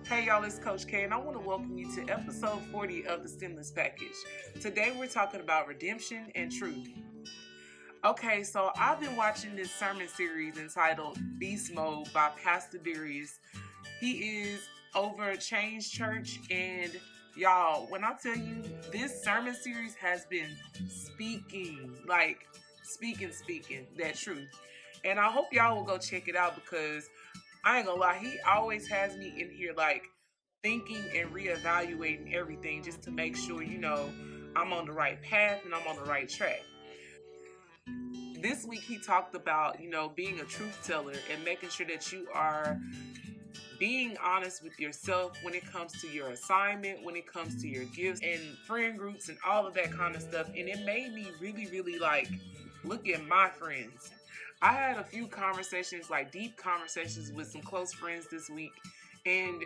Hey y'all, it's Coach K and I want to welcome you to episode 40 of the Stimulus Package. Today we're talking about redemption and truth. Okay, so I've been watching this sermon series entitled Beast Mode by Pastor Darius. He is over at Change Church, and y'all, when I tell you, this sermon series has been speaking that truth. And I hope y'all will go check it out because I ain't gonna lie, he always has me in here thinking and reevaluating everything just to make sure, I'm on the right path and I'm on the right track. This week he talked about, being a truth teller and making sure that you are being honest with yourself when it comes to your assignment, when it comes to your gifts and friend groups and all of that kind of stuff. And it made me really, really look at my friends. I had a few conversations, deep conversations with some close friends this week, and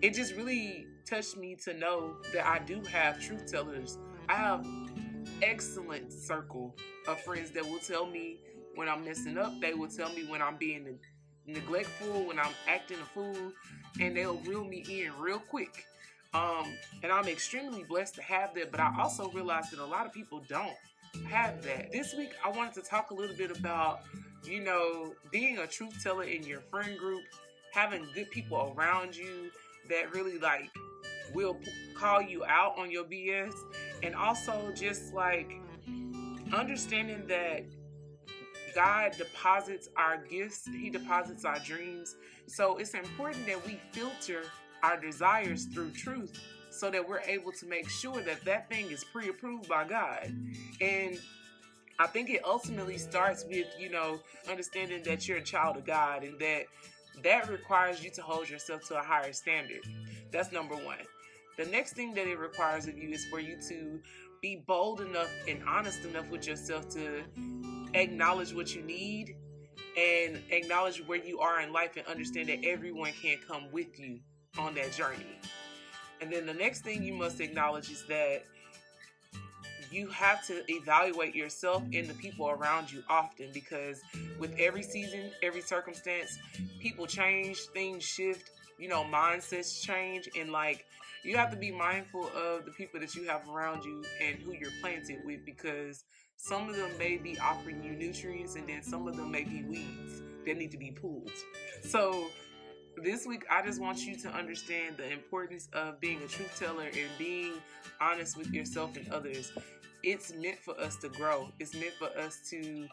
it just really touched me to know that I do have truth tellers. I have excellent circle of friends that will tell me when I'm messing up. They will tell me when I'm being neglectful, when I'm acting a fool, and they'll reel me in real quick. And I'm extremely blessed to have that, but I also realized that a lot of people don't have that. This week, I wanted to talk a little bit about, being a truth teller in your friend group, having good people around you that really will call you out on your BS, and also just understanding that God deposits our gifts, He deposits our dreams. So it's important that we filter our desires through truth so that we're able to make sure that that thing is pre-approved by God. And I think it ultimately starts with, understanding that you're a child of God and that requires you to hold yourself to a higher standard. That's number one. The next thing that it requires of you is for you to be bold enough and honest enough with yourself to acknowledge what you need and acknowledge where you are in life and understand that everyone can't come with you on that journey. And then the next thing you must acknowledge is that you have to evaluate yourself and the people around you often, because with every season, every circumstance, people change, things shift, mindsets change, and you have to be mindful of the people that you have around you and who you're planted with, because some of them may be offering you nutrients and then some of them may be weeds that need to be pulled. So this week, I just want you to understand the importance of being a truth teller and being honest with yourself and others. It's meant for us to grow. It's meant for us to,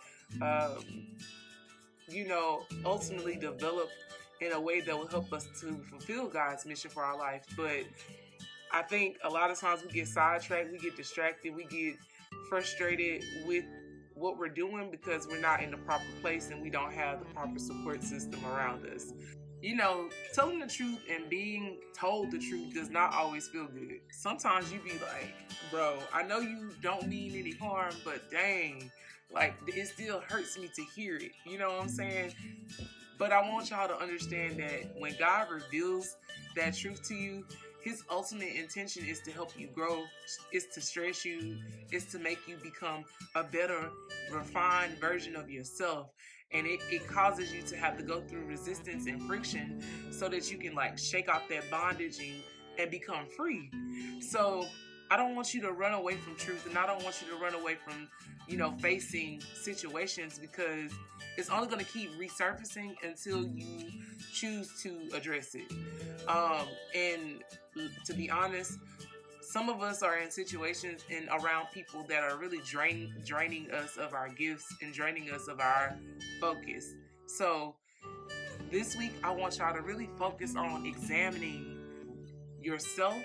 ultimately develop in a way that will help us to fulfill God's mission for our life. But I think a lot of times we get sidetracked, we get distracted, we get frustrated with what we're doing because we're not in the proper place and we don't have the proper support system around us. Telling the truth and being told the truth does not always feel good. Sometimes you be like, bro, I know you don't mean any harm, but dang, it still hurts me to hear it. You know what I'm saying? But I want y'all to understand that when God reveals that truth to you, His ultimate intention is to help you grow, is to stress you, is to make you become a better, refined version of yourself. And it causes you to have to go through resistance and friction so that you can shake off that bondage and become free. So I don't want you to run away from truth, and I don't want you to run away from, facing situations, because it's only going to keep resurfacing until you choose to address it. And to be honest, some of us are in situations and around people that are really draining us of our gifts and draining us of our focus. So this week, I want y'all to really focus on examining yourself,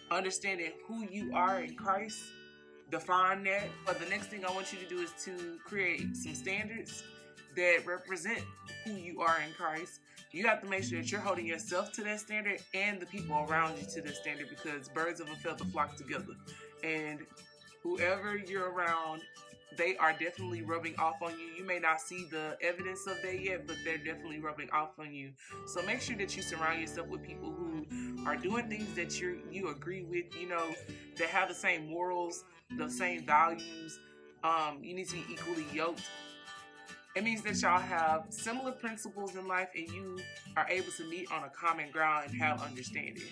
understanding who you are in Christ, define that. But the next thing I want you to do is to create some standards that represent who you are in Christ. You have to make sure that you're holding yourself to that standard and the people around you to that standard, because birds of a feather flock together. And whoever you're around, they are definitely rubbing off on you. You may not see the evidence of that yet, but they're definitely rubbing off on you. So make sure that you surround yourself with people who are doing things that you agree with, that have the same morals, the same values. You need to be equally yoked. It means that y'all have similar principles in life and you are able to meet on a common ground and have understanding.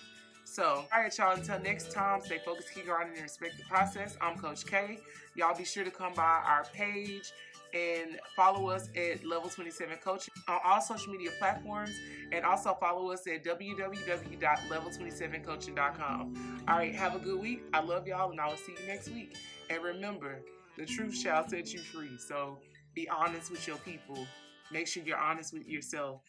So, all right, y'all, until next time, stay focused, keep grinding, and respect the process. I'm Coach K. Y'all be sure to come by our page and follow us at Level 27 Coaching on all social media platforms, and also follow us at www.level27coaching.com. All right, have a good week. I love y'all, and I will see you next week. And remember, the truth shall set you free. So be honest with your people. Make sure you're honest with yourself.